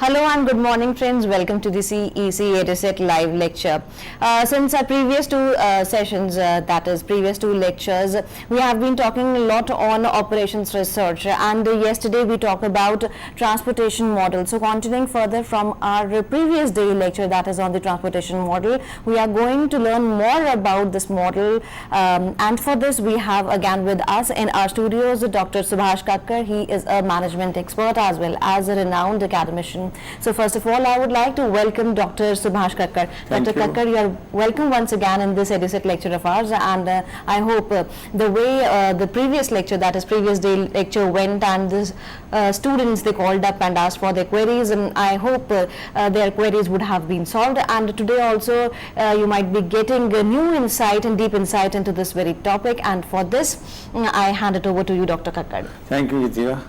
Hello and good morning friends, welcome to the CEC EduSet live lecture. Since our previous two sessions, that is previous two lectures, we have been talking a lot on operations research, and yesterday we talked about transportation model. So continuing further from our previous day lecture, that is on the transportation model, we are going to learn more about this model, and for this we have again with us in our studios Dr. Subhash Kakkar. He is a management expert as well as a renowned academician. So first of all, I would like to welcome Dr. Subhash Kakkar. Dr. Kakkar, you are welcome once again in this EduSet lecture of ours, and I hope the way the previous lecture, that is previous day lecture went, and the students, they called up and asked for their queries, and I hope their queries would have been solved, and today also you might be getting a new insight and deep insight into this very topic, and for this I hand it over to you, Dr. Kakkar. Thank you, Vidya.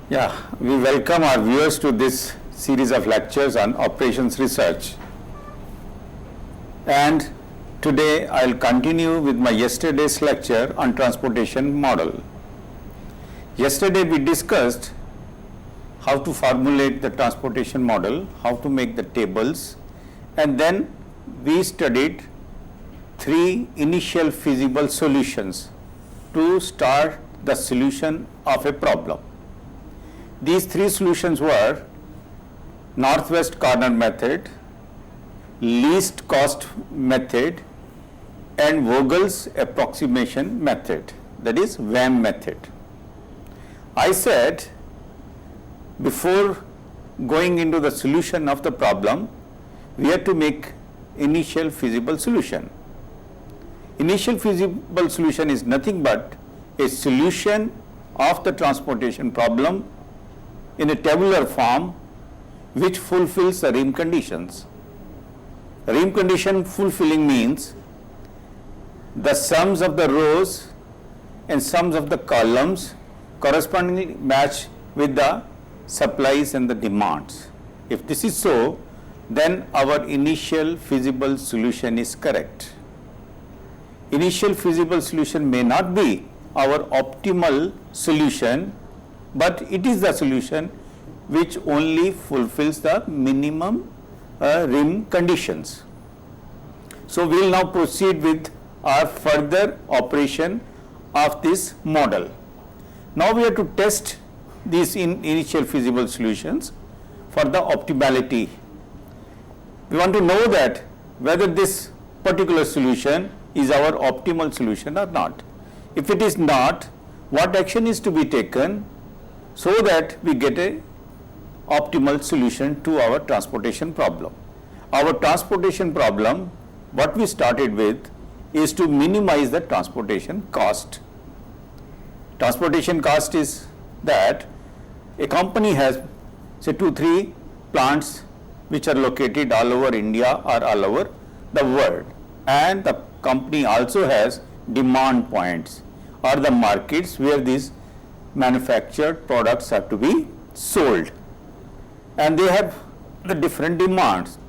Yeah, we welcome our viewers to this series of lectures on operations research. And today I'll continue with my yesterday's lecture on transportation model. Yesterday we discussed how to formulate the transportation model, how to make the tables, and then we studied three initial feasible solutions to start the solution of a problem. These three solutions were northwest corner method, least cost method, and Vogel's approximation method, that is VAM method. I said before going into the solution of the problem, we have to make initial feasible solution. Initial feasible solution is nothing but a solution of the transportation problem in a tabular form which fulfills the rim conditions. Rim condition fulfilling means the sums of the rows and sums of the columns correspondingly match with the supplies and the demands. If this is so, then our initial feasible solution is correct. Initial feasible solution may not be our optimal solution, but it is the solution which only fulfills the minimum rim conditions. So we will now proceed with our further operation of this model. Now we have to test these initial feasible solutions for the optimality. We want to know that whether this particular solution is our optimal solution or not. If it is not, what action is to be taken so that we get a optimal solution to our transportation problem. Our transportation problem, what we started with, is to minimize the transportation cost. Transportation cost is that a company has say 2-3 plants which are located all over India or all over the world, and the company also has demand points or the markets where these manufactured products have to be sold, and they have the different demands,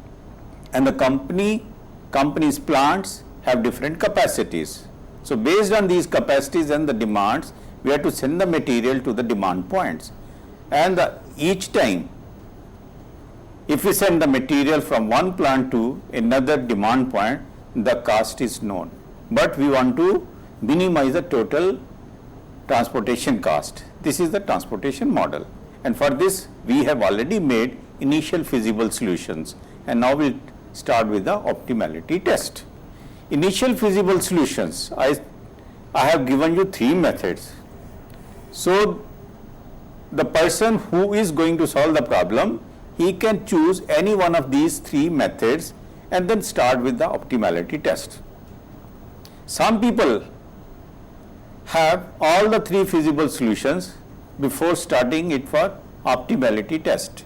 and the company's plants have different capacities. So based on these capacities and the demands, we have to send the material to the demand points, and each time if we send the material from one plant to another demand point, the cost is known, but we want to minimize the total transportation cost. This is the transportation model, and for this we have already made initial feasible solutions, and now we'll start with the optimality test. Initial feasible solutions, I have given you three methods. So the person who is going to solve the problem, he can choose any one of these three methods and then start with the optimality test. Some people have all the three feasible solutions before starting it for optimality test,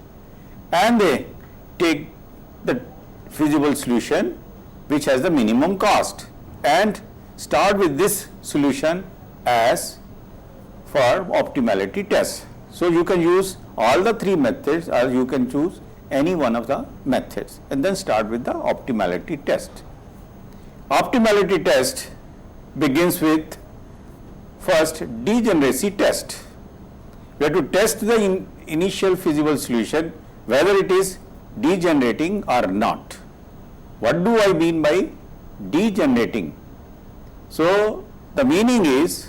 and they take the feasible solution which has the minimum cost and start with this solution as for optimality test. So you can use all the three methods, or you can choose any one of the methods and then start with the optimality test. Optimality test begins with first degeneracy test. We have to test the initial feasible solution whether it is degenerating or not. What do I mean by degenerating? So the meaning is,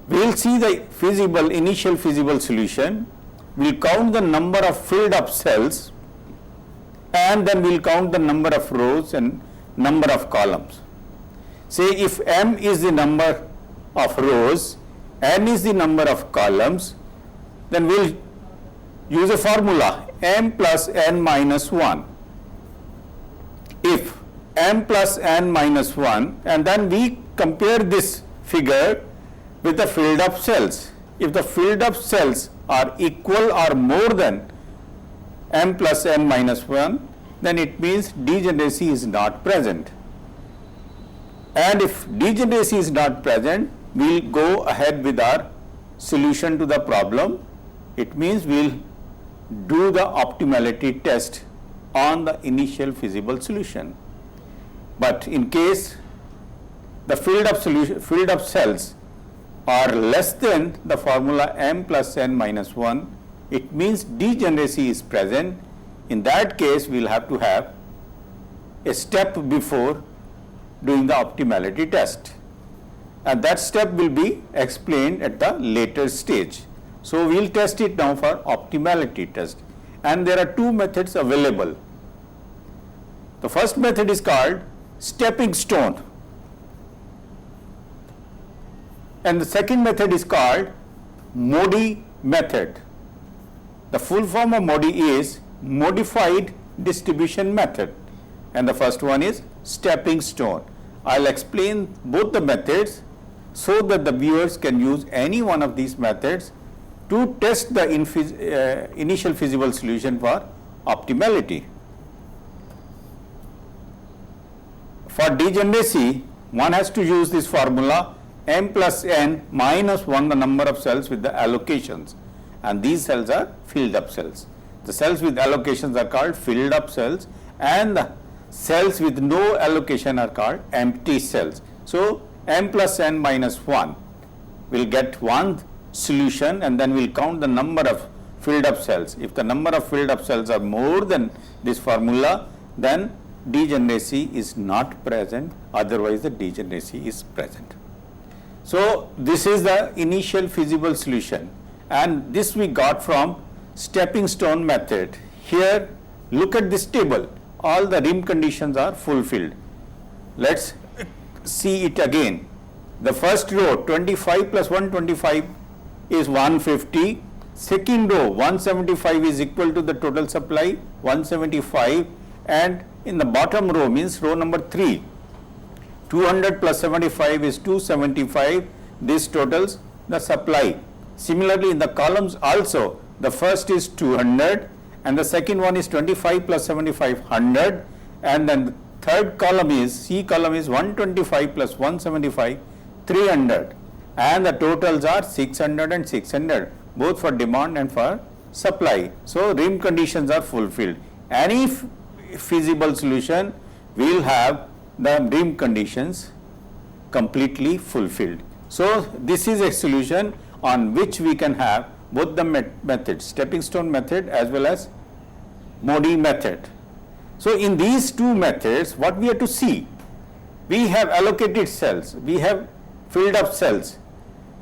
we will see the initial feasible solution, we will count the number of filled up cells, and then we will count the number of rows and number of columns. Say if m is the number of rows, n is the number of columns, then we will use a formula, m plus n minus 1. If m plus n minus 1, and then we compare this figure with the filled up cells. If the filled up cells are equal or more than m plus n minus 1, then it means degeneracy is not present. And if degeneracy is not present, we will go ahead with our solution to the problem. It means we will do the optimality test on the initial feasible solution. But in case the filled up cells are less than the formula m plus n minus 1, it means degeneracy is present. In that case, we will have to have a step before doing the optimality test, and that step will be explained at the later stage. So we will test it now for optimality test, and there are two methods available. The first method is called stepping stone, and the second method is called MODI method. The full form of MODI is modified distribution method, and the first one is stepping stone. I'll explain both the methods so that the viewers can use any one of these methods to test the initial feasible solution for optimality. For degeneracy, one has to use this formula, m plus n minus 1, the number of cells with the allocations, and these cells are filled up cells. The cells with allocations are called filled up cells, and the cells with no allocation are called empty cells. So m plus n minus 1 will get one solution, and then we will count the number of filled up cells. If the number of filled up cells are more than this formula, then degeneracy is not present, otherwise the degeneracy is present. So this is the initial feasible solution, and this we got from stepping stone method. Here, look at this table, all the rim conditions are fulfilled. Let's see it again. The first row, 25 plus 125 is 150. Second row, 175 is equal to the total supply, 175, and in the bottom row, means row number 3, 200 plus 75 is 275. This totals the supply. Similarly, in the columns also, the first is 200, and the second one is 25 plus 75, 100, and then the third column is, C column is 125 plus 175, 300, and the totals are 600 and 600, both for demand and for supply. So rim conditions are fulfilled. Any feasible solution will have the rim conditions completely fulfilled. So this is a solution on which we can have both the methods, stepping stone method as well as MODI method. So in these two methods, what we have to see, we have allocated cells, we have filled up cells,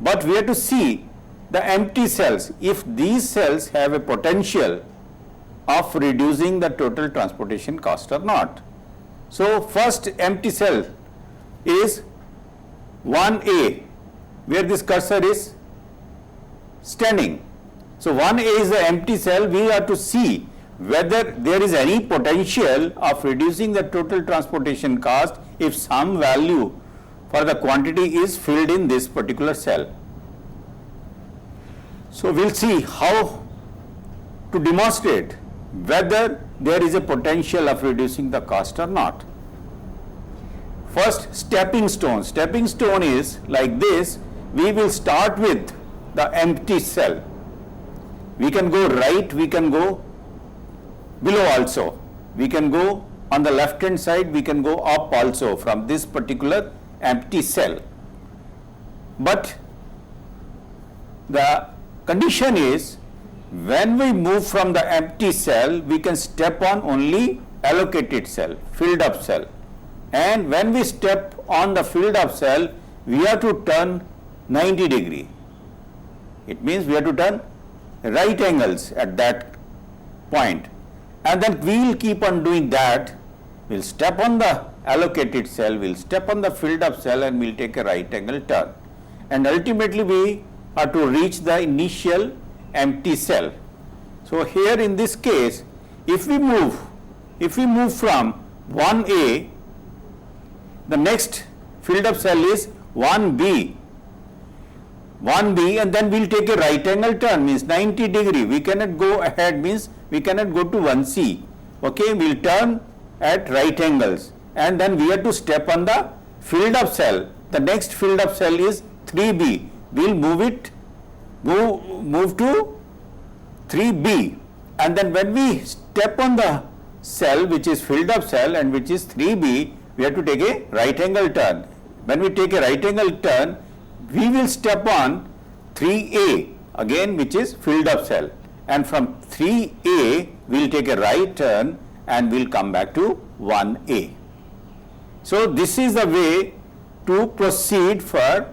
but we have to see the empty cells, if these cells have a potential of reducing the total transportation cost or not. So first empty cell is 1A, where this cursor is standing. So 1A is the empty cell. We have to see whether there is any potential of reducing the total transportation cost if some value for the quantity is filled in this particular cell. So we'll see how to demonstrate whether there is a potential of reducing the cost or not. First, stepping stone. Stepping stone is like this. We will start with the empty cell. We can go right, we can go below also. We can go on the left hand side, we can go up also from this particular empty cell. But the condition is when we move from the empty cell, we can step on only allocated cell, filled up cell. And when we step on the filled up cell, we have to turn 90 degree. It means we have to turn right angles at that point. And then we will keep on doing that. We'll step on the allocated cell, we'll step on the filled up cell, and we'll take a right angle turn. And ultimately we are to reach the initial empty cell. So here in this case, if we move from 1A, the next filled up cell is 1B, and then we'll take a right angle turn, means 90 degree. We cannot go ahead, means we cannot go to 1C. Okay, we'll turn at right angles, and then we have to step on the filled up cell. The next filled up cell is 3B. We'll move to 3B, and then when we step on the cell which is filled up cell and which is 3B, we have to take a right angle turn. When we take a right angle turn, we will step on 3A again, which is filled up cell, and from 3A we will take a right turn and we will come back to 1A. So this is the way to proceed for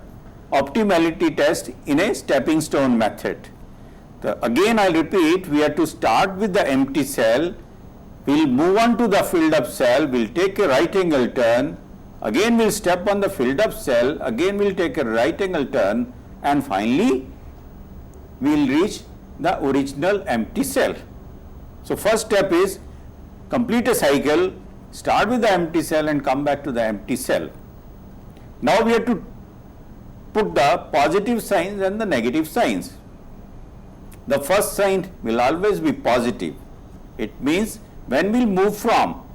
optimality test in a stepping stone method. Again I will repeat, we have to start with the empty cell, we will move on to the filled up cell, we will take a right angle turn, again we will step on the filled up cell, again we will take a right angle turn, and finally we will reach the original empty cell. So first step is complete a cycle, start with the empty cell and come back to the empty cell. Now we have to put the positive signs and the negative signs. The first sign will always be positive. It means when we move from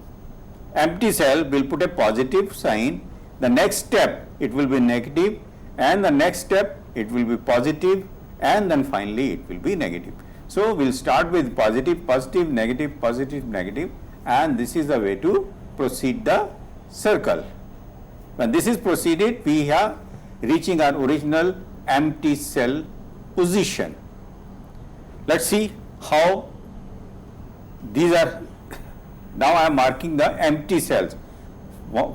empty cell, we will put a positive sign. The next step it will be negative, and the next step it will be positive, and then finally it will be negative. So we will start with positive, positive, negative, positive, negative, and this is the way to proceed the circle. When this is proceeded, we are reaching our original empty cell position. Let's see how these are. Now I am marking the empty cells.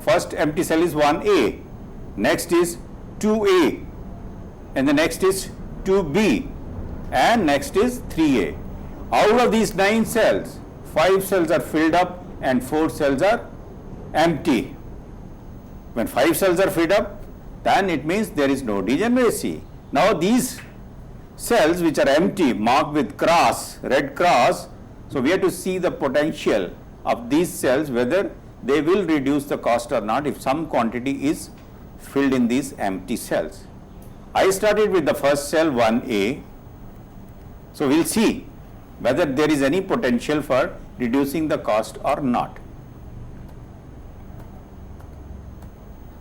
First empty cell is 1A, next is 2A, and the next is 2B, and next is 3A. Out of these 9 cells, 5 cells are filled up and 4 cells are empty. When 5 cells are filled up, then it means there is no degeneracy. Now these cells which are empty, marked with cross, red cross, so we have to see the potential of these cells, whether they will reduce the cost or not if some quantity is filled in these empty cells. I started with the first cell 1A, so we will see whether there is any potential for reducing the cost or not.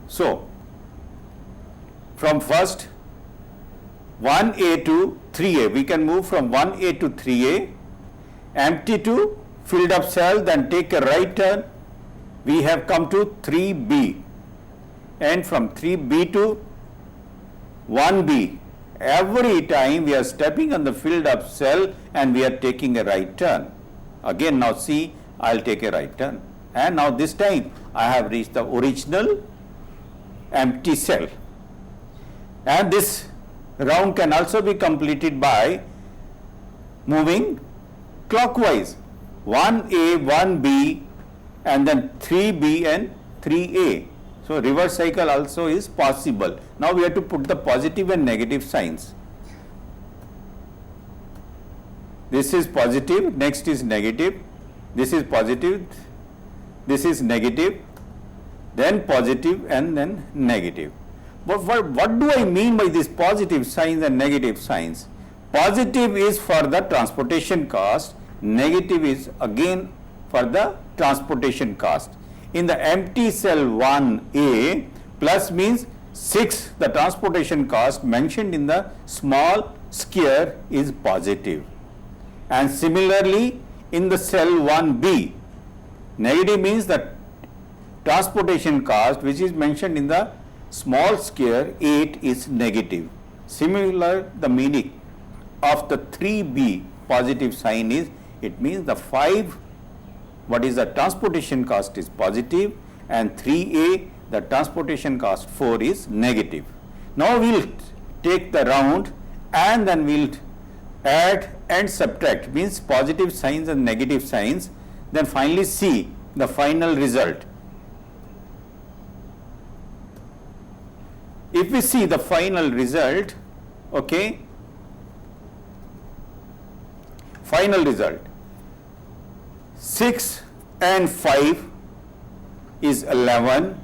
So from first 1A to 3A, we can move from 1A to 3A, empty to filled up cell, then take a right turn, we have come to 3B, and from 3B to 1B, every time we are stepping on the filled up cell and we are taking a right turn. Again now see, I will take a right turn, and now this time I have reached the original empty cell. And this round can also be completed by moving clockwise, 1A, 1B, and then 3B and 3A. So reverse cycle also is possible. Now we have to put the positive and negative signs. This is positive, next is negative, this is positive, this is negative, then positive, and then negative. But what do I mean by these positive signs and negative signs? Positive is for the transportation cost, negative is again for the transportation cost. In the empty cell 1A, plus means 6, the transportation cost mentioned in the small square is positive. And similarly in the cell 1B, negative means the transportation cost which is mentioned in the small square 8 is negative. Similar the meaning of the 3B, positive sign is, it means the 5, what is the transportation cost is positive, and 3A, the transportation cost 4 is negative. Now we will take the round and then we will add and subtract, means positive signs and negative signs, then finally see the final result. If we see the final result, okay, final result, 6 and 5 is 11,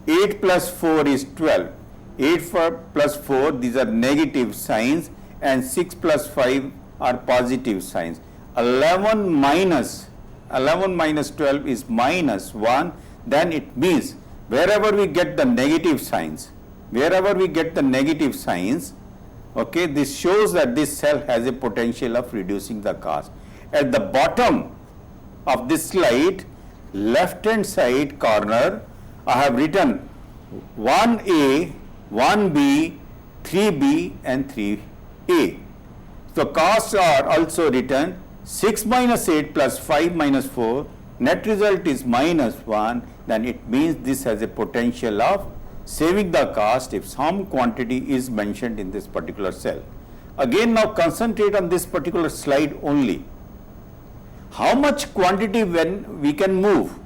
8 plus 4 is 12, 8 plus 4, these are negative signs, and 6 plus 5 are positive signs. 11 minus 12 is minus 1, then it means wherever we get the negative signs, okay, this shows that this cell has a potential of reducing the cost. At the bottom of this slide, left hand side corner, I have written 1A, 1B, 3B and 3A. So costs are also written 6 minus 8 plus 5 minus 4, net result is minus 1, then it means this has a potential of saving the cost if some quantity is mentioned in this particular cell. Again, now concentrate on this particular slide only. How much quantity when we can move?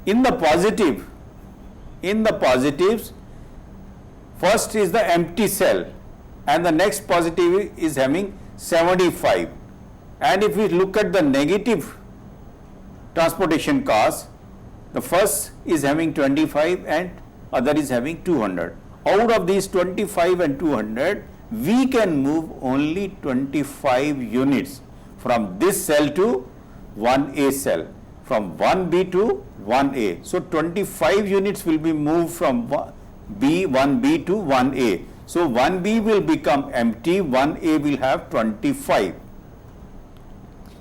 In the positives, first is the empty cell and the next positive is having 75. And if we look at the negative transportation cost, the first is having 25 and other is having 200. Out of these 25 and 200, we can move only 25 units from this cell to 1A cell, from 1B to 1A. So 25 units will be moved from 1B to 1A. So 1B will become empty, 1A will have 25.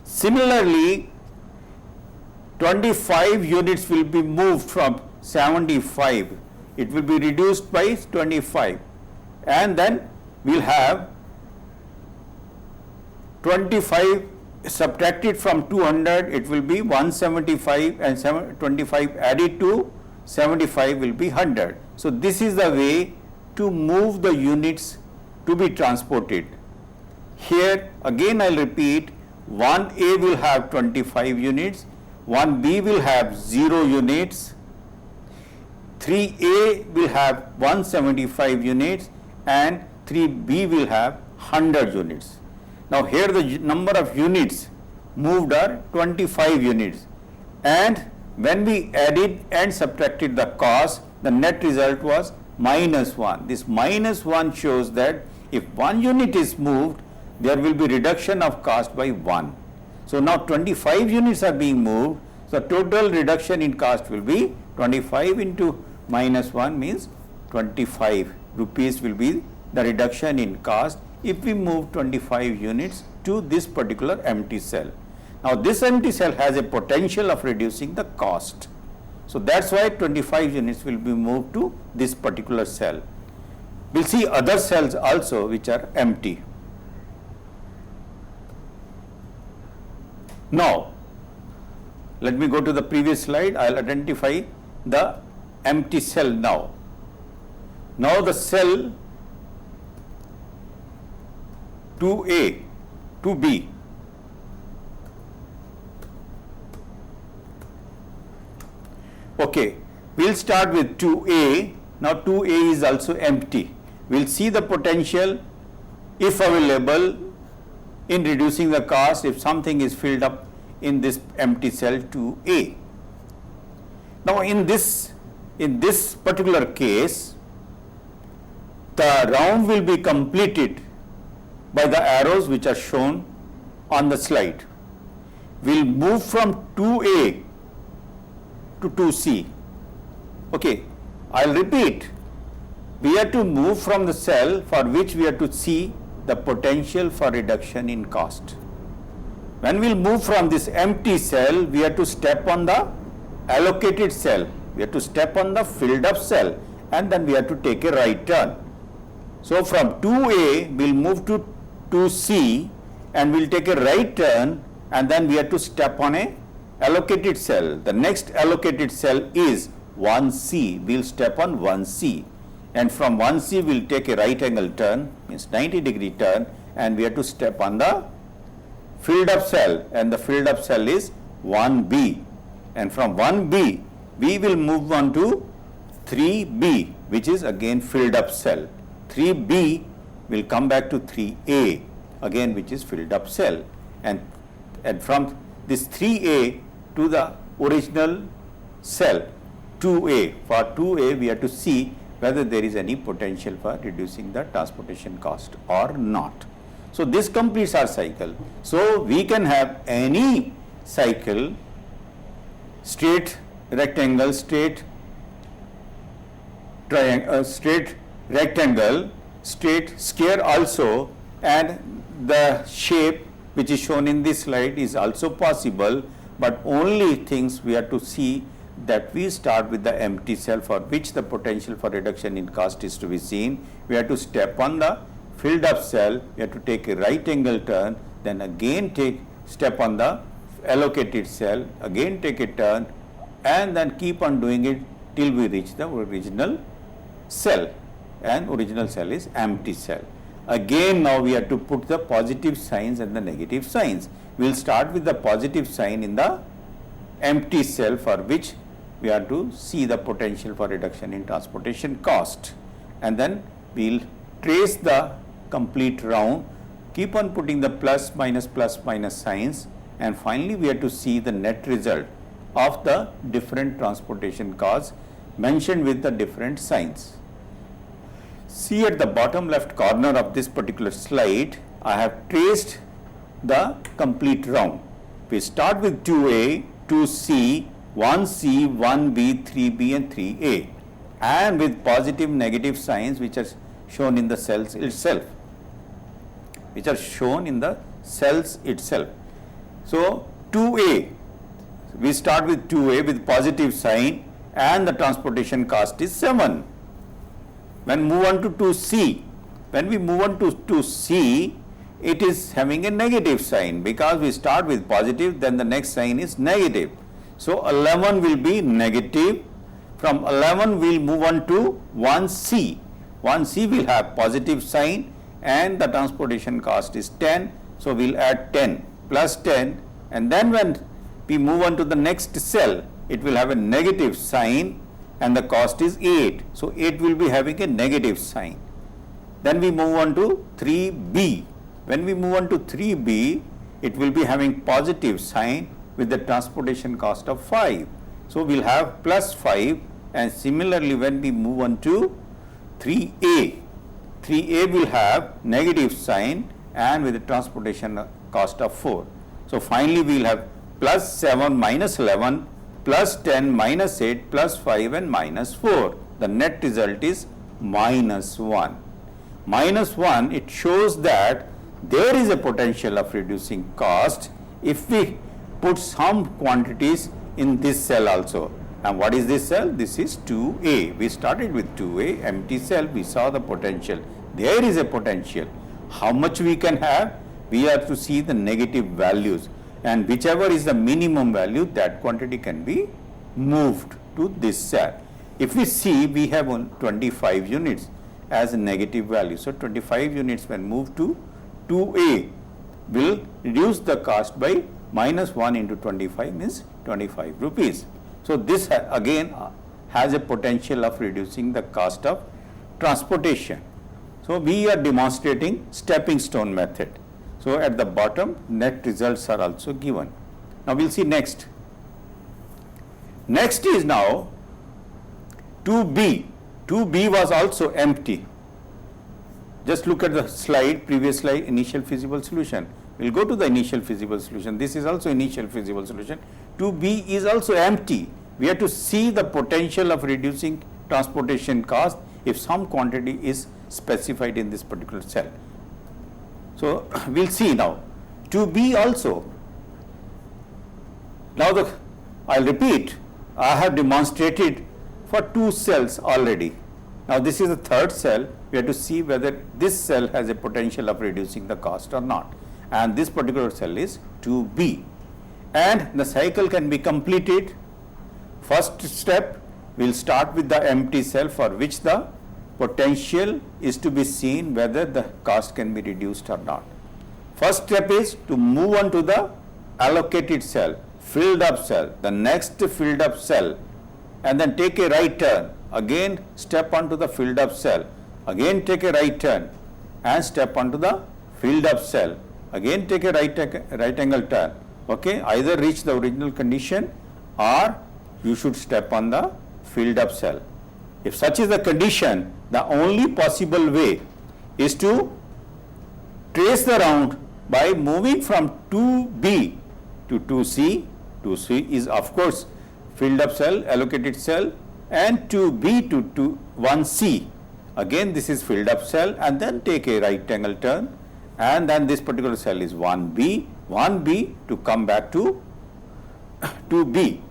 Similarly, 25 units will be moved from 75. It will be reduced by 25. And then we will have 25 subtracted from 200, it will be 175, and 25 added to 75 will be 100. So this is the way to move the units to be transported. Here again I will repeat, 1A will have 25 units, 1B will have 0 units, 3A will have 175 units and 3B will have 100 units. Now here the number of units moved are 25 units, and when we added and subtracted the cost, the net result was minus 1. This minus 1 shows that if 1 unit is moved, there will be reduction of cost by 1. So now 25 units are being moved, so total reduction in cost will be 25 into minus 1 means 25 rupees will be the reduction in cost if we move 25 units to this particular empty cell. Now this empty cell has a potential of reducing the cost. So that's why 25 units will be moved to this particular cell. We'll see other cells also which are empty. Now, let me go to the previous slide. I'll identify the empty cell now. Now the cell 2A, 2B. Okay, we'll start with 2A. Now 2A is also empty. We'll see the potential, if available, in reducing the cost if something is filled up in this empty cell 2A. Now in this particular case, the round will be completed by the arrows which are shown on the slide. We'll move from 2A to 2C. Okay, I'll repeat. We have to move from the cell for which we have to see the potential for reduction in cost. When we'll move from this empty cell, we have to step on the allocated cell. We have to step on the filled up cell, and then we have to take a right turn. So from 2A, we'll move to 2C, and we'll take a right turn, and then we have to step on a allocated cell. The next allocated cell is 1C. We'll step on 1C, and from 1C we'll take a right angle turn, means 90-degree turn, and we have to step on the filled up cell, and the filled up cell is 1B, and from 1B we will move on to 3B, which is again filled up cell. 3B will come back to 3A, again which is filled up cell, and from this 3A to the original cell 2A, for 2A we have to see whether there is any potential for reducing the transportation cost or not. So this completes our cycle. So we can have any cycle, straight rectangle, straight triangle, straight rectangle, straight square also, and the shape which is shown in this slide is also possible, but only things we have to see that we start with the empty cell for which the potential for reduction in cost is to be seen. We have to step on the filled up cell, we have to take a right angle turn, then again step on the allocated cell, again take a turn, and then keep on doing it till we reach the original cell, and original cell is empty cell. Again now we have to put the positive signs and the negative signs. We will start with the positive sign in the empty cell for which we have to see the potential for reduction in transportation cost, and then we will trace the complete round, keep on putting the plus minus signs, and finally we have to see the net result of the different transportation costs mentioned with the different signs. See at the bottom left corner of this particular slide, I have traced the complete round. We start with 2A, 2C, 1C, 1B, 3B and 3A, and with positive negative signs which are shown in the cells itself. So 2A, we start with 2A with positive sign, and the transportation cost is 7. When move on to 2C, when we move on to 2C, it is having a negative sign because we start with positive, then the next sign is negative. So 11 will be negative. From 11 we will move on to 1C. 1C will have positive sign, and the transportation cost is 10. So we will add 10 plus 10, and then when we move on to the next cell, it will have a negative sign, and the cost is 8. So 8 will be having a negative sign. Then we move on to 3B. When we move on to 3B, it will be having positive sign with the transportation cost of 5. So we'll have plus 5, and similarly when we move on to 3A, 3A will have negative sign and with the transportation cost of 4. So finally we will have plus 7 minus 11 plus 10 minus 8 plus 5 and minus 4. The net result is minus 1. Minus 1, it shows that there is a potential of reducing cost if we put some quantities in this cell also. And what is this cell? This is 2A. We started with 2A, empty cell, we saw the potential. There is a potential. How much we can have? We have to see the negative values, and whichever is the minimum value, that quantity can be moved to this cell. If we see, we have 25 units as a negative value. So 25 units when moved to 2A will reduce the cost by minus 1 into 25 means 25 rupees. So this again has a potential of reducing the cost of transportation. So we are demonstrating stepping stone method. So at the bottom, net results are also given. Now we'll see next. Next is now 2B. 2B was also empty. Just look at the slide, previous slide, initial feasible solution. We'll go to the initial feasible solution. This is also initial feasible solution. 2B is also empty. We have to see the potential of reducing transportation cost if some quantity is specified in this particular cell. So we'll see now. 2B also. Now I'll repeat. I have demonstrated for 2 cells already. Now this is the third cell. We have to see whether this cell has a potential of reducing the cost or not. And this particular cell is 2B. And the cycle can be completed. First step, we will start with the empty cell for which the potential is to be seen whether the cost can be reduced or not. First step is to move on to the allocated cell, filled up cell, the next filled up cell, and then take a right turn. Again step onto the filled up cell, again take a right turn and step onto the filled up cell, again take a right angle turn. Okay, either reach the original condition or you should step on the filled up cell. If such is the condition, the only possible way is to trace the round by moving from 2B to 2C. 2C is of course filled up cell, allocated cell, and 2B to 1C. Again this is filled up cell, and then take a right angle turn, and then this particular cell is 1B to come back to 2B,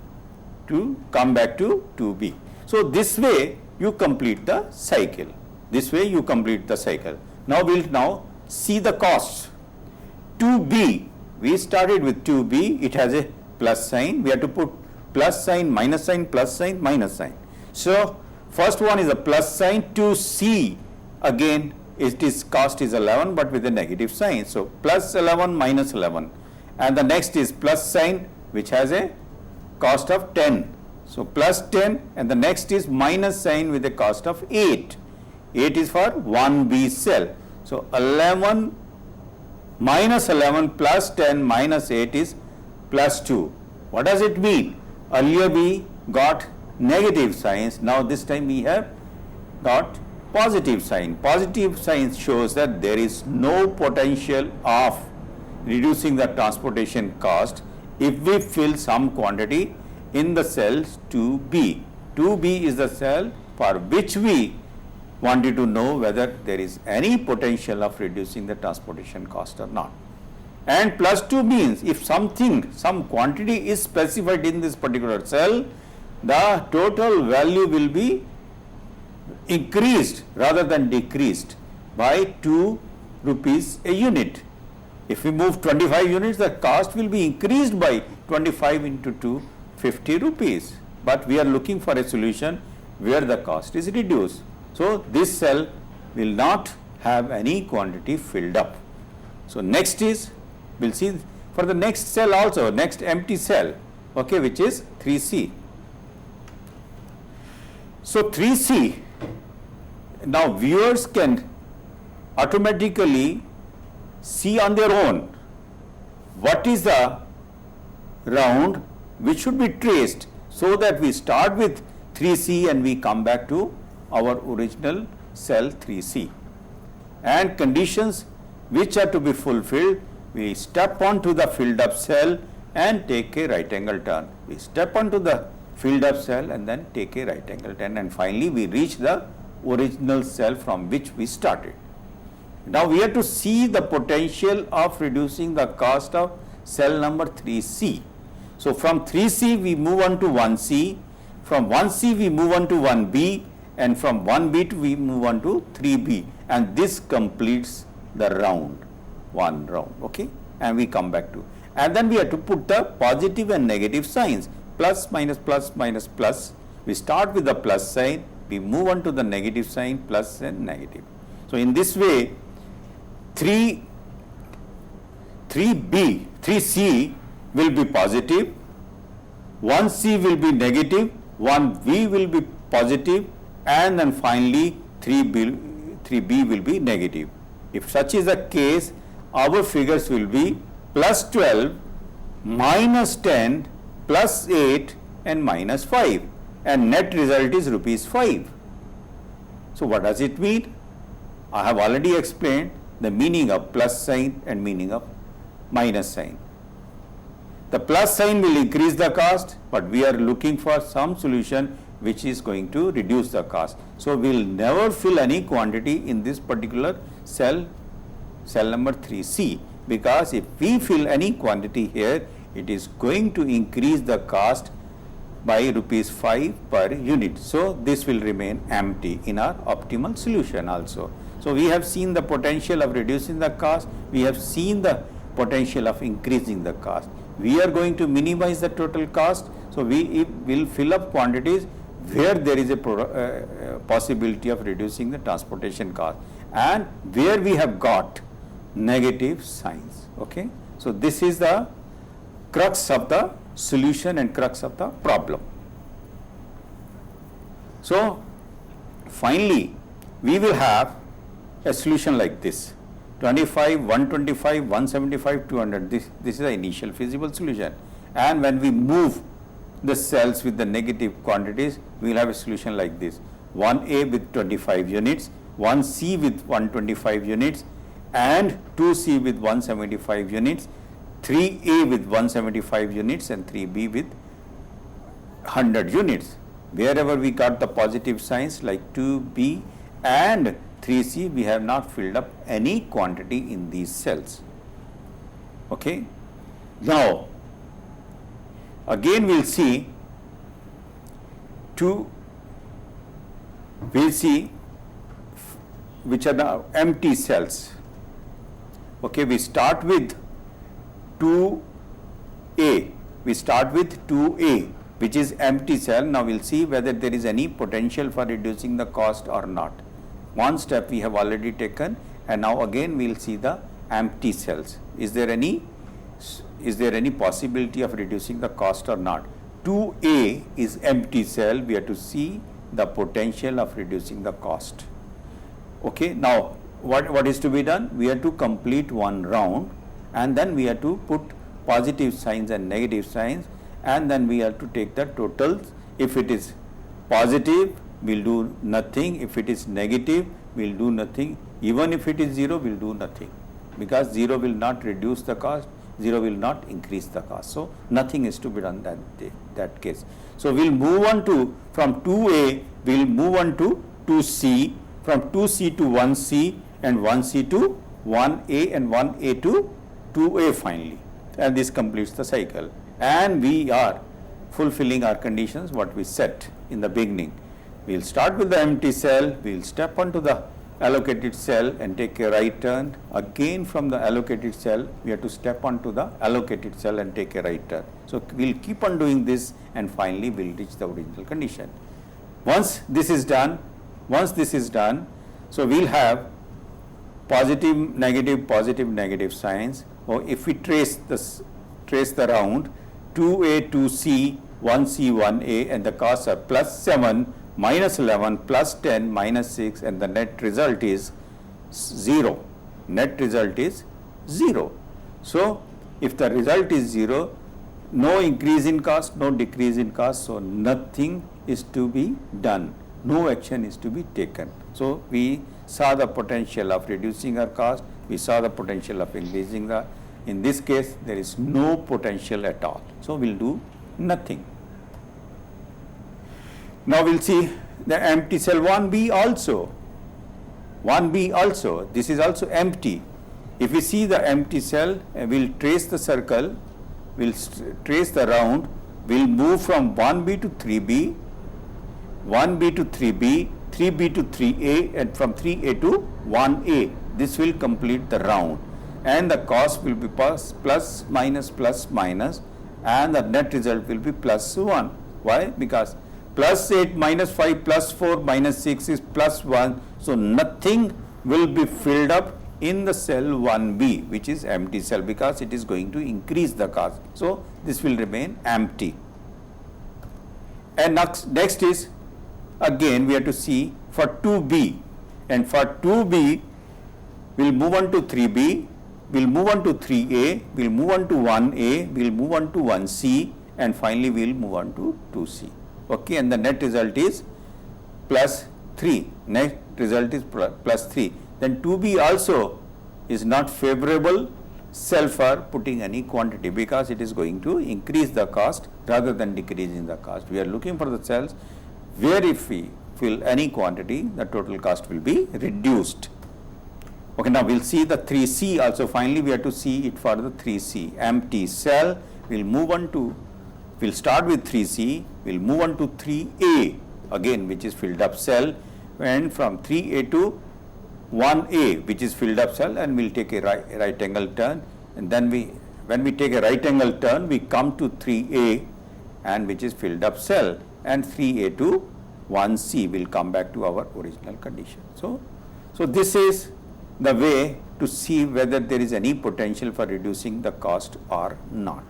to come back to 2B. So this way you complete the cycle. This way you complete the cycle. Now we will now see the costs. 2B, we started with 2B, it has a plus sign. We have to put plus sign, minus sign, plus sign, minus sign. So first one is a plus sign. 2C, again it is cost is 11 but with a negative sign. So plus 11 minus 11, and the next is plus sign which has a cost of 10. So plus 10, and the next is minus sign with a cost of 8. 8 is for 1B cell. So 11 minus 11 plus 10 minus 8 is plus 2. What does it mean? Earlier we got negative signs, now this time we have got positive sign. Positive sign shows that there is no potential of reducing the transportation cost if we fill some quantity in the cells 2B. 2B is the cell for which we wanted to know whether there is any potential of reducing the transportation cost or not. And plus 2 means if something, some quantity is specified in this particular cell, the total value will be increased rather than decreased by 2 rupees a unit. If we move 25 units, the cost will be increased by 25 into 2, 50 rupees. But we are looking for a solution where the cost is reduced. So this cell will not have any quantity filled up. So next is, we'll see for the next cell also, next empty cell, okay, which is 3C. So 3C, now viewers can automatically see on their own what is the round which should be traced, so that we start with 3C and we come back to our original cell 3C. And conditions which are to be fulfilled, we step onto the filled up cell and take a right angle turn. We step onto the filled up cell and then take a right angle turn, and finally we reach the original cell from which we started. Now we have to see the potential of reducing the cost of cell number 3C. So from 3C we move on to 1C, from 1C we move on to 1B, and from 1B we move on to 3B, and this completes the round, one round, okay, and we come back to, and then we have to put the positive and negative signs, plus minus plus minus plus. We start with the plus sign, we move on to the negative sign, plus and negative. So in this way 3C will be positive, 1C will be negative, 1B will be positive, and then finally 3B will be negative. If such is the case, our figures will be plus 12, minus 10, plus 8 and minus 5, and net result is rupees 5. So what does it mean? I have already explained the meaning of plus sign and meaning of minus sign. The plus sign will increase the cost, but we are looking for some solution which is going to reduce the cost. So we will never fill any quantity in this particular cell number 3C, because if we fill any quantity here, it is going to increase the cost by rupees 5 per unit. So this will remain empty in our optimal solution also. So we have seen the potential of reducing the cost, we have seen the potential of increasing the cost. We are going to minimize the total cost, so we will fill up quantities where there is a possibility of reducing the transportation cost and where we have got negative signs. Okay, so this is the crux of the solution and crux of the problem. So finally we will have a solution like this: 25, 125, 175, 200. This is the initial feasible solution, and when we move the cells with the negative quantities, we will have a solution like this: 1A with 25 units, 1C with 125 units, and 2C with 175 units, 3A with 175 units, and 3B with 100 units. Wherever we got the positive signs like 2B and 3C, we have not filled up any quantity in these cells. Okay. Now, again we'll see which are the empty cells. Okay, we start with 2A. We start with 2A, which is empty cell. Now we'll see whether there is any potential for reducing the cost or not. One step we have already taken, and now again we'll see the empty cells. Is there any possibility of reducing the cost or not? 2A is empty cell. We have to see the potential of reducing the cost. Okay, now what is to be done? We have to complete one round, and then we have to put positive signs and negative signs, and then we have to take the totals. If it is positive, we'll do nothing. If it is negative, we'll do nothing. Even if it is 0, we'll do nothing, because 0 will not reduce the cost, 0 will not increase the cost. So nothing is to be done that case. So we'll move on to, from 2A, we'll move on to 2C, from 2C to 1C, and 1C to 1A, and 1A to 2A finally. And this completes the cycle. And we are fulfilling our conditions what we set in the beginning. We'll start with the empty cell, we'll step onto the allocated cell and take a right turn. Again from the allocated cell, we have to step onto the allocated cell and take a right turn. So we'll keep on doing this, and finally we'll reach the original condition. Once this is done, so we'll have positive, negative signs. Or if we trace the round, 2A, 2C, 1C, 1A, and the costs are plus 7, minus 11, plus 10, minus 6, and the net result is 0. Net result is 0. So if the result is 0, no increase in cost, no decrease in cost, so nothing is to be done. No action is to be taken. So we saw the potential of reducing our cost, we saw the potential of increasing the, in this case there is no potential at all. So we'll do nothing. Now we'll see the empty cell 1B also. 1B also, this is also empty. If we see the empty cell, we'll trace the circle, we'll trace the round, we'll move from 1B to 3B, 1B to 3B, 3B to 3A, and from 3A to 1A. This will complete the round, and the cost will be plus minus, and the net result will be plus 1. Why? Because plus 8 minus 5 plus 4 minus 6 is plus 1. So nothing will be filled up in the cell 1B, which is empty cell, because it is going to increase the cost. So this will remain empty. And next is, again we have to see for 2B, and for 2B we'll move on to 3B, we'll move on to 3A, we'll move on to 1A, we'll move on to 1C, and finally we'll move on to 2C. Okay, and the net result is plus 3. Net result is plus 3. Then 2B also is not favorable cell for putting any quantity, because it is going to increase the cost rather than decreasing the cost. We are looking for the cells where if we fill any quantity, the total cost will be reduced. Okay, now we'll see the 3C also. Finally we have to see it for the 3C, empty cell. We'll move on to, we'll start with 3C, we'll move on to 3A again, which is filled up cell, and from 3A to 1A, which is filled up cell, and we'll take a right angle turn, and then when we take a right angle turn, we come to 3A, and which is filled up cell, and 3A to 1C will come back to our original condition. So this is the way to see whether there is any potential for reducing the cost or not.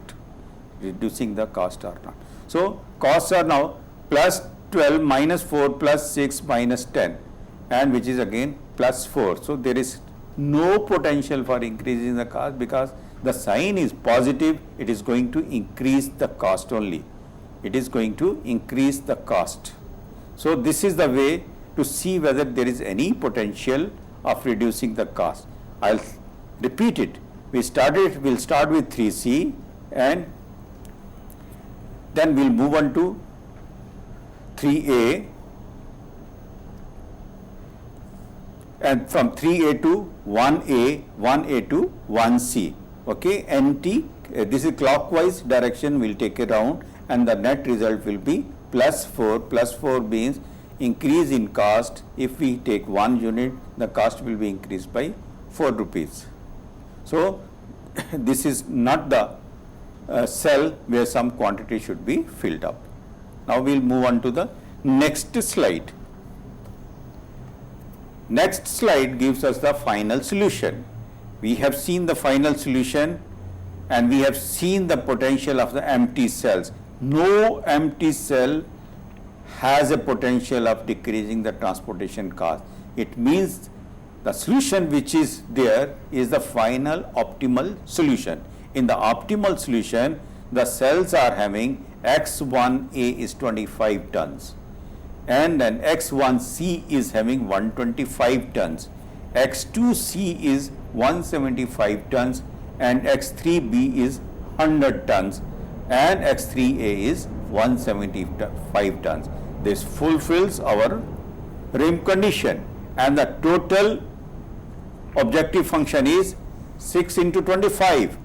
Reducing the cost or not. So costs are now plus 12 minus 4 plus 6 minus 10, and which is again plus 4. So there is no potential for increasing the cost because the sign is positive. It is going to increase the cost only. It is going to increase the cost. So this is the way to see whether there is any potential of reducing the cost. I'll repeat it. We'll start with 3C, and then we'll move on to 3A, and from 3A to 1A, 1A to 1C. Okay, NT, this is clockwise direction, we'll take it around, and the net result will be plus 4. Plus 4 means increase in cost. If we take 1 unit, the cost will be increased by 4 rupees. So this is not the cell where some quantity should be filled up. Now we'll move on to the next slide. Next slide gives us the final solution. We have seen the final solution, and we have seen the potential of the empty cells. No empty cell has a potential of decreasing the transportation cost. It means the solution which is there is the final optimal solution. In the optimal solution, the cells are having X1A is 25 tons, and then X1C is having 125 tons, X2C is 175 tons, and X3B is 100 tons, and X3A is 175 tons. This fulfills our rim condition, and the total objective function is 6 into 25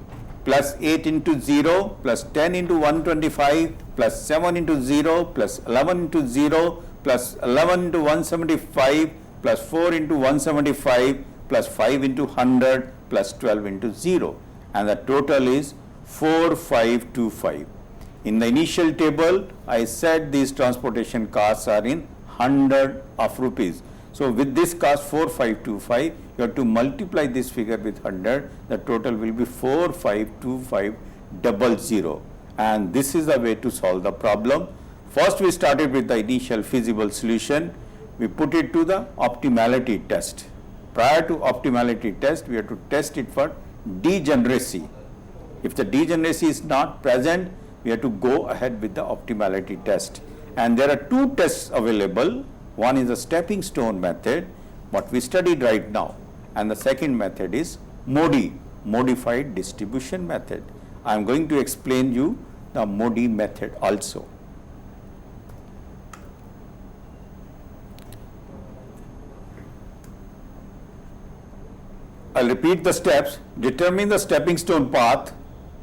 plus 8 into 0 plus 10 into 125 plus 7 into 0 plus 11 into 0 plus 11 into 175 plus 4 into 175 plus 5 into 100 plus 12 into 0, and the total is 4525. In the initial table, I said these transportation costs are in 100 of rupees. So with this cost 4525, you have to multiply this figure with 100. The total will be 452,500, and this is the way to solve the problem. First, we started with the initial feasible solution. We put it to the optimality test. Prior to optimality test, we have to test it for degeneracy. If the degeneracy is not present, we have to go ahead with the optimality test. And there are two tests available. One is the stepping stone method, what we studied right now, and the second method is MODI, modified distribution method. I am going to explain you the MODI method also. I'll repeat the steps. Determine the stepping stone path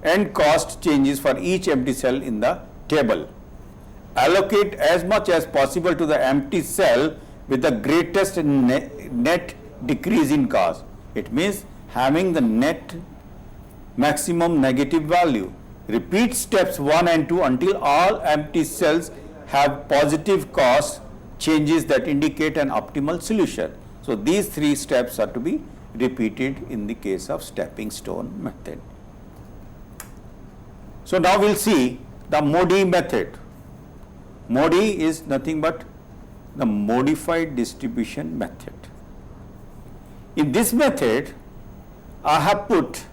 and cost changes for each empty cell in the table. Allocate as much as possible to the empty cell with the greatest net decrease in cost. It means having the net maximum negative value. Repeat steps 1 and 2 until all empty cells have positive cost changes that indicate an optimal solution. So these 3 steps are to be repeated in the case of stepping stone method. So now we'll see the MODI method. MODI is nothing but the modified distribution method. In this method, I have put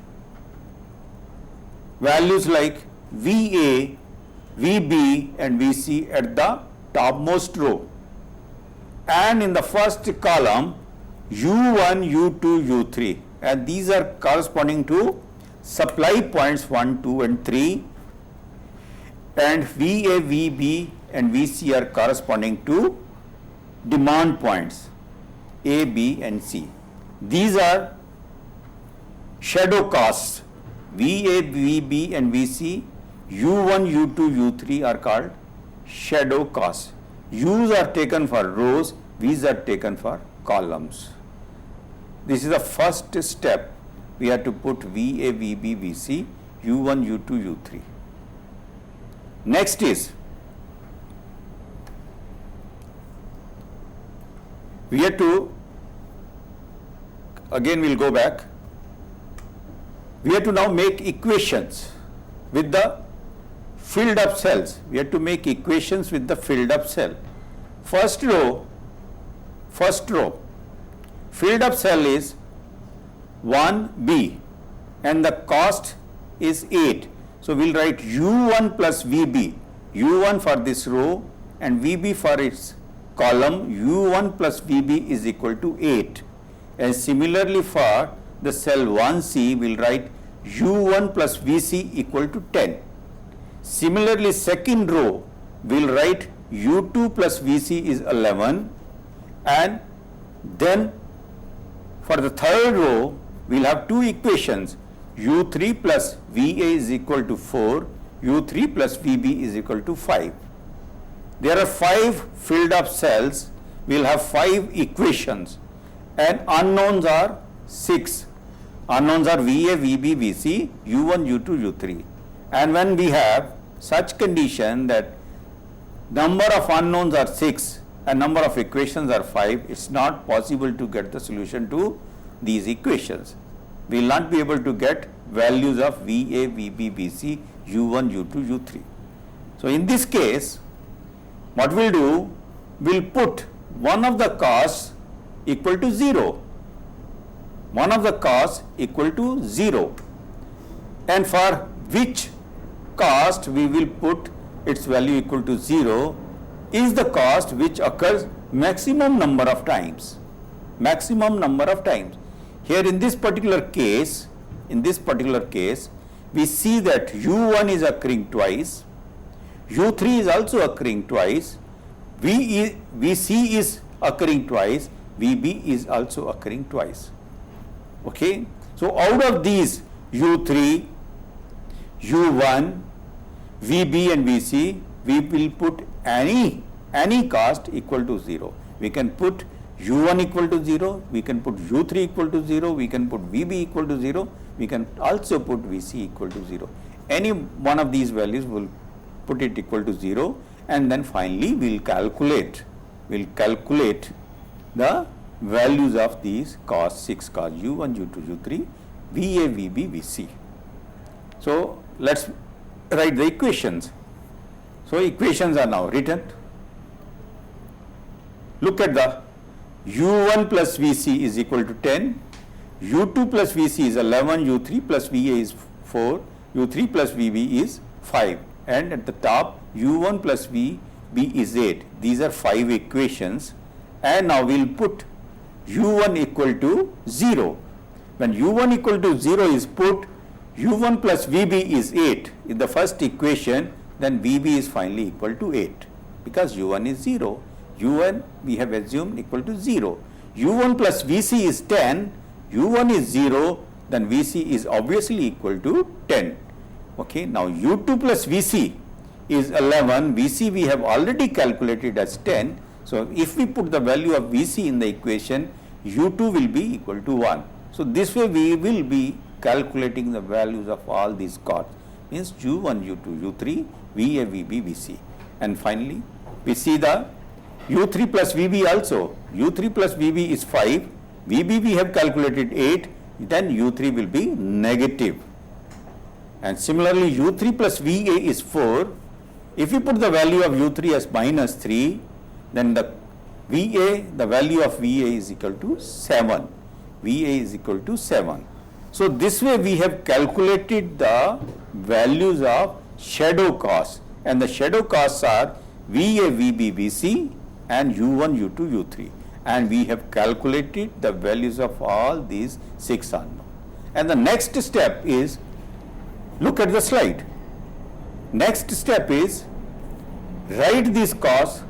values like VA, VB and VC at the topmost row, and in the first column U1, U2, U3, and these are corresponding to supply points 1, 2 and 3, and VA, VB and VC are corresponding to demand points A, B and C. These are shadow costs. VA, VB and VC, U1, U2, U3 are called shadow cost. U's are taken for rows, V's are taken for columns. This is the first step. We have to put VA, VB, VC, U1, U2, U3. Next is, we have to, again we'll go back, we have to now make equations with the filled up cells. We have to make equations with the filled up cell. First row, filled up cell is 1B and the cost is 8. So we'll write U1 plus VB, U1 for this row and VB for its column, U1 plus VB is equal to 8. And similarly for the cell 1C, we'll write U1 plus VC equal to 10. Similarly, second row, we'll write U2 plus VC is 11, and then for the third row, we'll have two equations, U3 plus VA is equal to 4, U3 plus VB is equal to 5. There are 5 filled up cells, we'll have 5 equations, and unknowns are 6. Unknowns are VA, VB, VC, U1, U2, U3. And when we have such condition that number of unknowns are 6 and number of equations are 5, it's not possible to get the solution to these equations. We will not be able to get values of VA, VB, VC, U1, U2, U3. So in this case, what we'll do, we'll put one of the costs equal to 0. One of the costs equal to 0. And for which cost we will put its value equal to 0 is the cost which occurs maximum number of times. Maximum number of times. Here in this particular case, we see that U1 is occurring twice, U3 is also occurring twice, VC is occurring twice, VB is also occurring twice. Okay. So out of these U3, U1, VB and VC, we will put any cost equal to 0. We can put U1 equal to 0, we can put U3 equal to 0, we can put VB equal to 0, we can also put VC equal to 0. Any one of these values will put it equal to 0, and then finally we'll calculate the values of these costs, 6 costs, U1, U2, U3, VA, VB, VC. So let's write the equations. So equations are now written. Look at the U1 plus VC is equal to 10, U2 plus VC is 11, U3 plus VA is 4, U3 plus VB is 5, and at the top U1 plus VB is 8. These are 5 equations, and now we'll put U1 equal to 0. When U1 equal to 0 is put, U1 plus VB is 8 in the first equation, then VB is finally equal to 8 because U1 is 0. U1 we have assumed equal to 0. U1 plus VC is 10, U1 is 0, then VC is obviously equal to 10. Okay, now U2 plus VC is 11, VC we have already calculated as 10. So if we put the value of VC in the equation, U2 will be equal to 1. So this way we will be calculating the values of all these costs, means U1, U2, U3, VA, VB, VC. And finally, we see the U3 plus VB also. U3 plus VB is 5, VB we have calculated 8, then U3 will be negative. And similarly, U3 plus VA is 4. If you put the value of U3 as minus 3, then the value of VA is equal to 7. VA is equal to 7. So this way we have calculated the values of shadow costs, and the shadow costs are VA, VB, VC and U1, U2, U3, and we have calculated the values of all these 6 unknowns. And the next step is, look at the slide. Next step is write these costs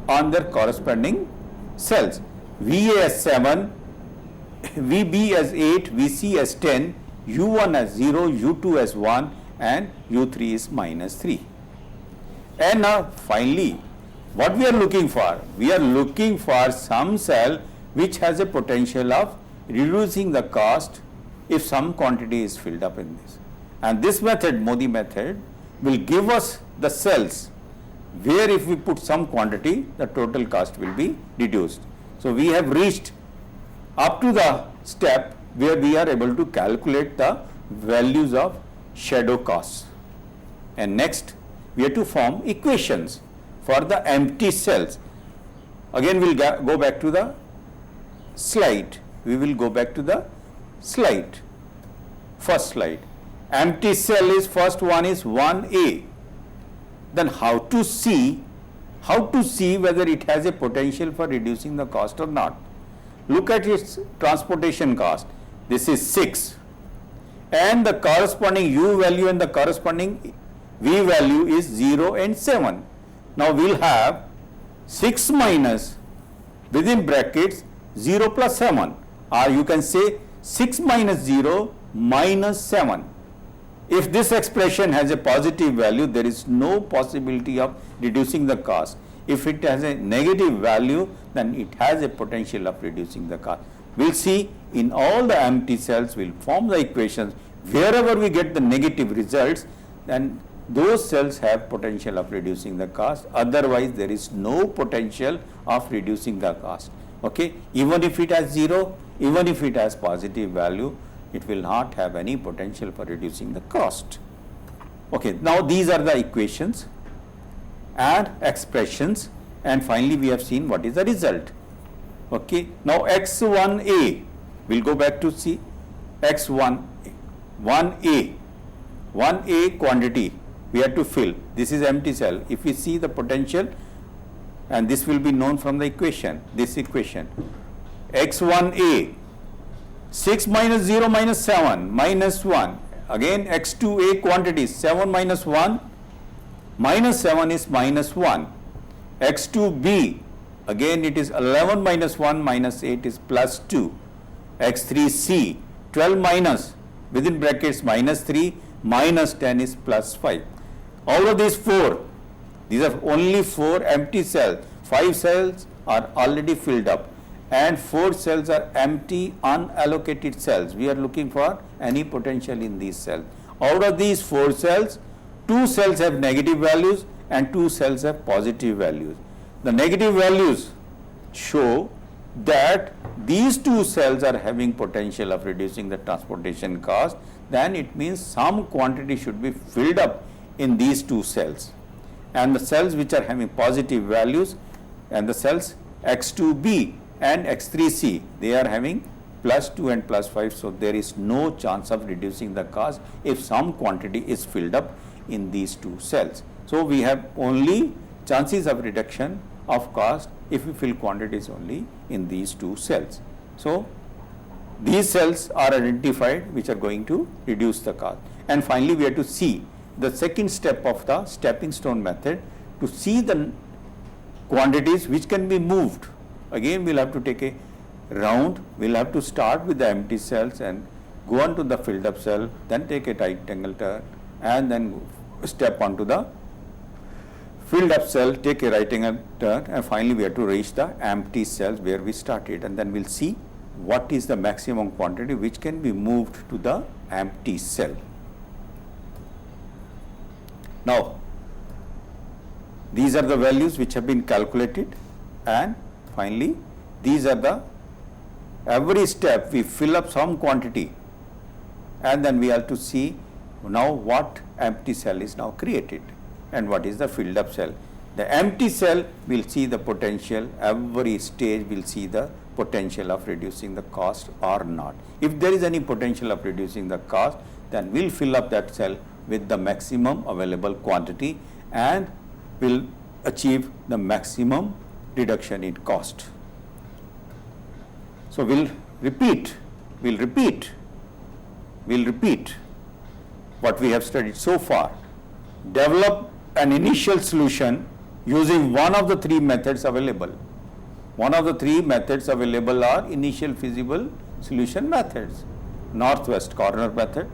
on their corresponding cells. VA as 7, VB as 8, VC as 10, U1 as 0, U2 as 1 and U3 is minus 3. And now finally, what we are looking for? We are looking for some cell which has a potential of reducing the cost if some quantity is filled up in this. And this method, Modi method, will give us the cells where if we put some quantity, the total cost will be reduced. So we have reached up to the step where we are able to calculate the values of shadow costs. And next, we have to form equations for the empty cells. Again, we'll go back to the slide. We will go back to the slide. First slide. Empty cell is first one is 1A. Then how to see whether it has a potential for reducing the cost or not. Look at its transportation cost. This is 6. And the corresponding U value and the corresponding V value is 0 and 7. Now we'll have 6 minus within brackets 0 plus 7, or you can say 6 minus 0 minus 7. If this expression has a positive value, there is no possibility of reducing the cost. If it has a negative value, then it has a potential of reducing the cost. We'll see in all the empty cells, we'll form the equations. Wherever we get the negative results, then those cells have potential of reducing the cost. Otherwise, there is no potential of reducing the cost. Okay, even if it has 0, even if it has positive value, it will not have any potential for reducing the cost. Okay, now these are the equations and expressions, and finally we have seen what is the result. Okay, now x1a, we'll go back to see x1, 1a quantity we have to fill. This is empty cell. If we see the potential, and this will be known from the equation, this equation, x1a, 6 minus 0 minus 7 minus 1, again x2a quantity, 7 minus 1 minus 7 is minus 1, x2b, again it is 11 minus 1 minus 8 is plus 2, x3c, 12 minus within brackets minus 3 minus 10 is plus 5. Out of these 4, these are only 4 empty cells, 5 cells are already filled up, and 4 cells are empty unallocated cells. We are looking for any potential in these cells. Out of these 4 cells, 2 cells have negative values and 2 cells have positive values. The negative values show that these 2 cells are having potential of reducing the transportation cost. Then it means some quantity should be filled up in these 2 cells. And the cells which are having positive values, and the cells x2b and x3c, they are having plus 2 and plus 5, so there is no chance of reducing the cost if some quantity is filled up in these 2 cells. So we have only chances of reduction of cost if we fill quantities only in these 2 cells. So these cells are identified which are going to reduce the cost. And finally we have to see the second step of the stepping stone method, to see the quantities which can be moved. Again we'll have to take a round, we'll have to start with the empty cells and go on to the filled up cell, then take a right angle turn and then step onto the filled up cell, take a right angle turn, and finally we have to reach the empty cells where we started, and then we'll see what is the maximum quantity which can be moved to the empty cell. Now these are the values which have been calculated, and finally these are the, every step we fill up some quantity and then we have to see now what empty cell is now created and what is the filled up cell. The empty cell will see the potential, every stage will see the potential of reducing the cost or not. If there is any potential of reducing the cost, then we'll fill up that cell with the maximum available quantity and will achieve the maximum reduction in cost. So we'll repeat what we have studied so far. Develop an initial solution using one of the 3 methods available. One of the 3 methods available are initial feasible solution methods: northwest corner method,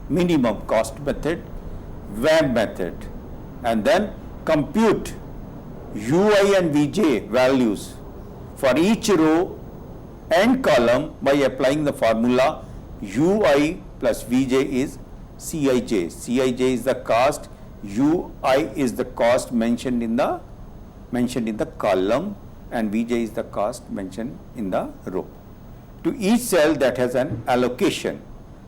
minimum cost method, WAM method, and then compute ui and vj values for each row and column by applying the formula ui plus vj is Cij. Cij is the cost, ui is the cost mentioned in the column, and vj is the cost mentioned in the row. To each cell that has an allocation,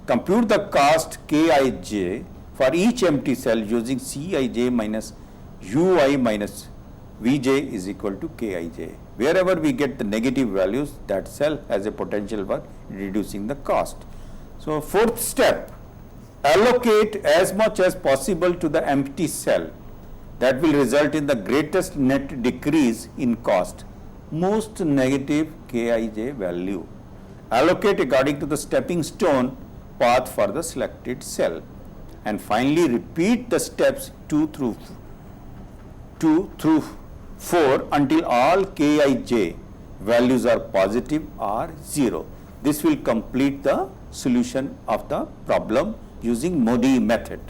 compute the cost Kij for each empty cell using Cij minus ui minus vj is equal to Kij. Wherever we get the negative values, that cell has a potential for reducing the cost. So fourth step, allocate as much as possible to the empty cell. That will result in the greatest net decrease in cost, most negative Kij value. Allocate according to the stepping stone path for the selected cell. And finally repeat the steps 2 through 4 until all Kij values are positive or 0. This will complete the solution of the problem using Modi method.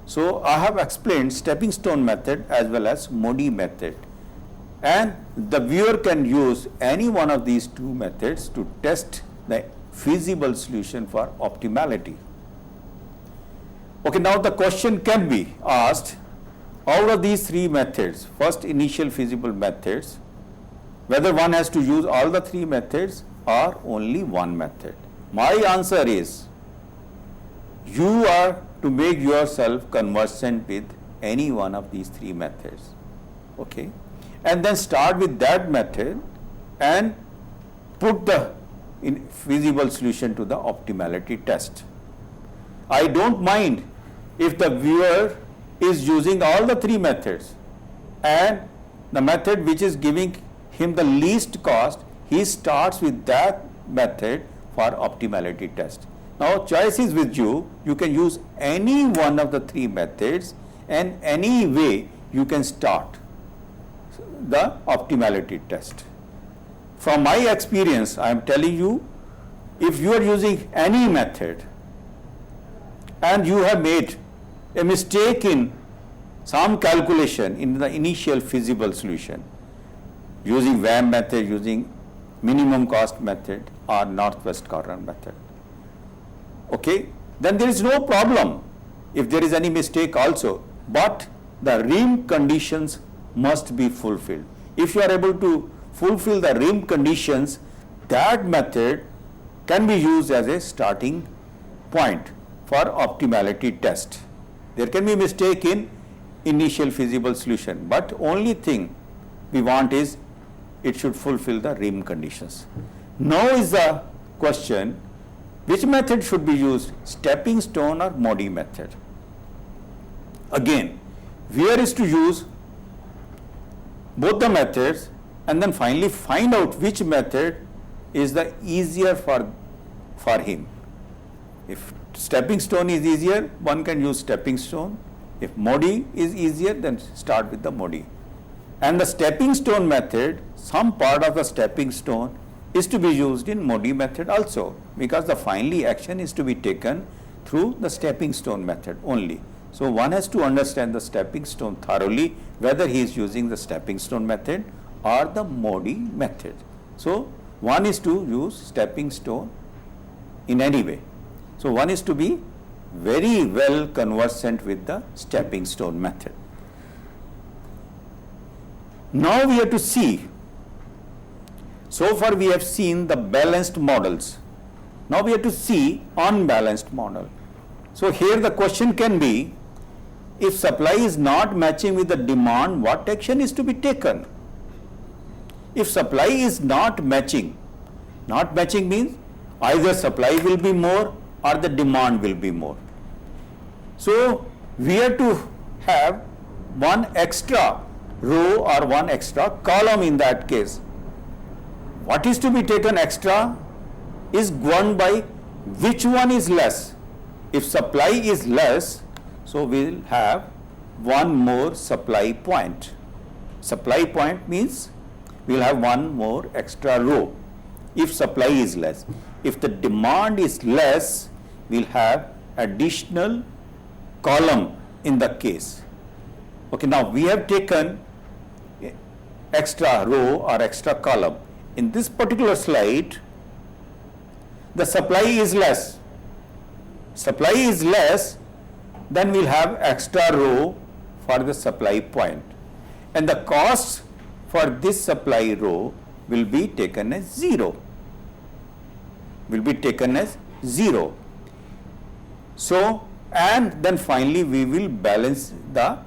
So I have explained stepping stone method as well as Modi method, and the viewer can use any one of these two methods to test the feasible solution for optimality. Okay, now the question can be asked, out of these three methods, first initial feasible methods, whether one has to use all the three methods or only one method. My answer is, you are to make yourself conversant with any one of these three methods, okay, and then start with that method and put the feasible solution to the optimality test. I don't mind if the viewer is using all the three methods, and the method which is giving him the least cost, he starts with that method for optimality test. Now choice is with you. You can use any one of the three methods, and any way you can start the optimality test. From my experience, I am telling you, if you are using any method and you have made a mistake in some calculation in the initial feasible solution, using VAM method, using minimum cost method or northwest corner method, okay, then there is no problem if there is any mistake also, but the rim conditions must be fulfilled. If you are able to fulfill the rim conditions, that method can be used as a starting point for optimality test. There can be mistake in initial feasible solution, but only thing we want is it should fulfill the rim conditions. Now is the question, which method should be used, stepping stone or Modi method? Again, where is to use both the methods and then finally find out which method is the easier for him. If stepping stone is easier, one can use stepping stone. If Modi is easier, then start with the Modi. And the stepping stone method, some part of the stepping stone is to be used in Modi method also, because the finally action is to be taken through the stepping stone method only. So one has to understand the stepping stone thoroughly, whether he is using the stepping stone method or the Modi method. So one is to use stepping stone in any way. So one is to be very well conversant with the stepping stone method. Now we have to see, so far we have seen the balanced models. Now we have to see unbalanced model. So here the question can be, if supply is not matching with the demand, what action is to be taken? If supply is not matching means either supply will be more or the demand will be more. So we have to have one extra row or one extra column in that case. What is to be taken extra is governed by which one is less. If supply is less, so we will have one more supply point. Supply point means we will have one more extra row if supply is less. If the demand is less, we will have additional column in the case. Okay, now we have taken extra row or extra column. In this particular slide, the supply is less. Supply is less, then we'll have extra row for the supply point. And the cost for this supply row will be taken as 0. Will be taken as 0. So, and then finally we will balance the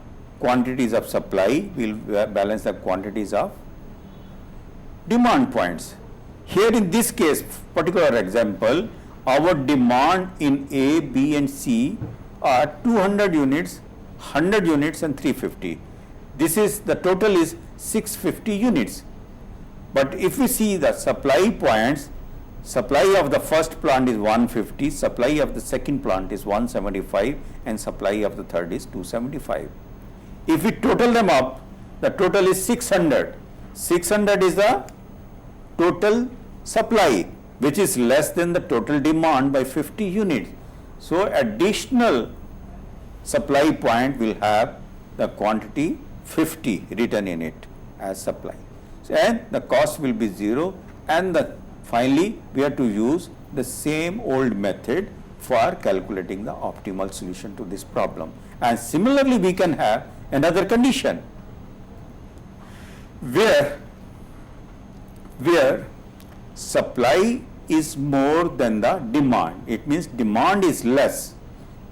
quantities of supply, we will balance the quantities of demand points. Here in this case, particular example, our demand in A, B and C are 200 units, 100 units and 350. This is, the total is 650 units. But if we see the supply points, supply of the first plant is 150, supply of the second plant is 175 and supply of the third is 275. If we total them up, the total is 600. 600 is the total supply, which is less than the total demand by 50 units. So, additional supply point will have the quantity 50 written in it as supply. So, and the cost will be 0, and finally we have to use the same old method for calculating the optimal solution to this problem. And similarly we can have another condition where supply is more than the demand. It means demand is less.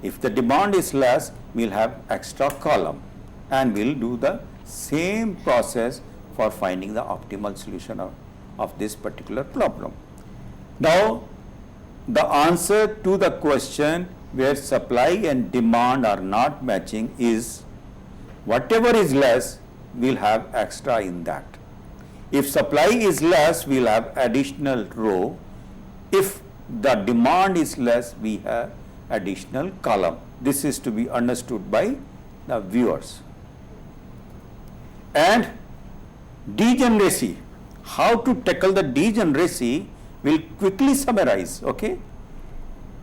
If the demand is less, we'll have extra column and we'll do the same process for finding the optimal solution of this particular problem. Now, the answer to the question where supply and demand are not matching is whatever is less, we'll have extra in that. If supply is less, we'll have additional row. If the demand is less, we have additional column. This is to be understood by the viewers. And degeneracy, how to tackle the degeneracy, we'll quickly summarize, okay?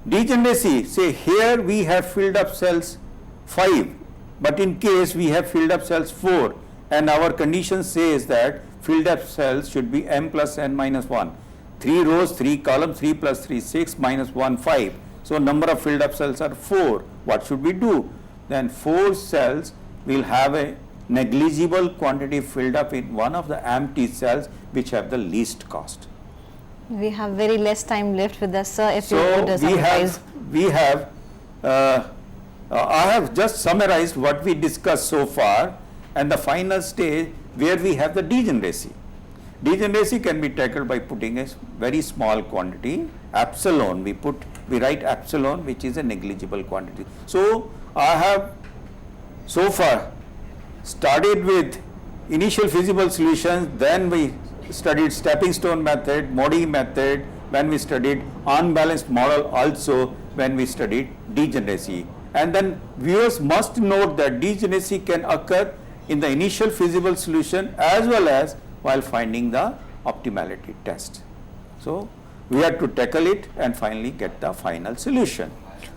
Degeneracy, say here we have filled up cells 5, but in case we have filled up cells 4, and our condition says that filled up cells should be m plus n minus 1. 3 rows, 3 columns, 3 plus 3, 6, minus 1, 5. So, number of filled up cells are 4. What should we do? Then 4 cells will have a negligible quantity filled up in one of the empty cells which have the least cost. We have very less time left with us, sir. If So, you would summarize. I have just summarized what we discussed so far, and the final stage where we have the degeneracy. Degeneracy can be tackled by putting a very small quantity, epsilon. We write epsilon, which is a negligible quantity. So, I have so far started with initial feasible solutions, then we studied stepping stone method, Modi method, when we studied unbalanced model, also when we studied degeneracy. And then viewers must note that degeneracy can occur in the initial feasible solution as well as while finding the optimality test. So, we have to tackle it and finally get the final solution.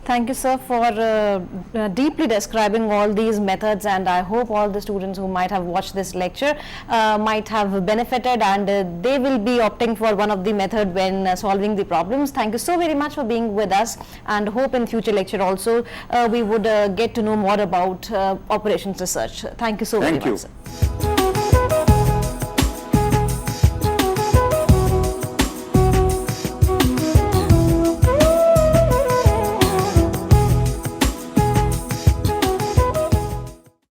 Thank you, sir, for deeply describing all these methods, and I hope all the students who might have watched this lecture might have benefited, and they will be opting for one of the method when solving the problems. Thank you so very much for being with us, and hope in future lecture also we would get to know more about operations research. Thank you so very much, sir.